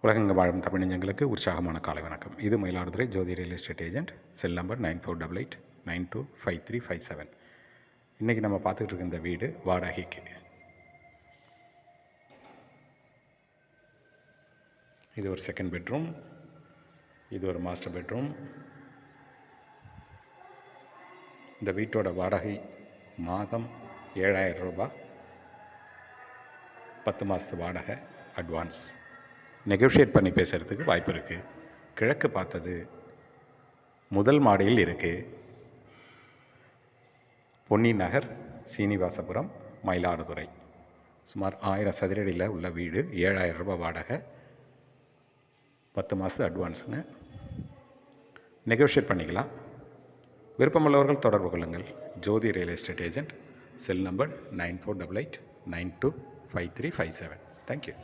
உலகெங்கு வாழும் தமிழ் நெஞ்சங்களுக்கு உற்சாகமான காலை வணக்கம். இது Mayiladuthurai Jothi real estate agent. Cell number 9488925357. இன்றைக்கி நம்ம பார்த்துக்கிட்டு இருக்க இந்த வீடு வாடகைக்கு. இது ஒரு செகண்ட் பெட்ரூம், இது ஒரு மாஸ்டர் பெட்ரூம். இந்த வீட்டோட வாடகை மாதம் 7000 ரூபாய். 10 மாதத்து வாடகை அட்வான்ஸ். நெகோஷியேட் பண்ணி பேசுகிறதுக்கு வாய்ப்பு இருக்குது. கிழக்கு பார்த்தது, முதல் மாடியில் இருக்குது. பொன்னி நகர், சீனிவாசபுரம், மயிலாடுதுறை. சுமார் 1000 சதுரடியில் உள்ள வீடு. 7000 ரூபாய் வாடகை, 10 மாதத்து அட்வான்ஸுங்க. நெகோஷியேட் பண்ணிக்கலாம். விருப்பமுள்ளவர்கள் தொடர்பு கொள்ளுங்கள். Jothi real estate agent. Cell number 9488925357. Thank you.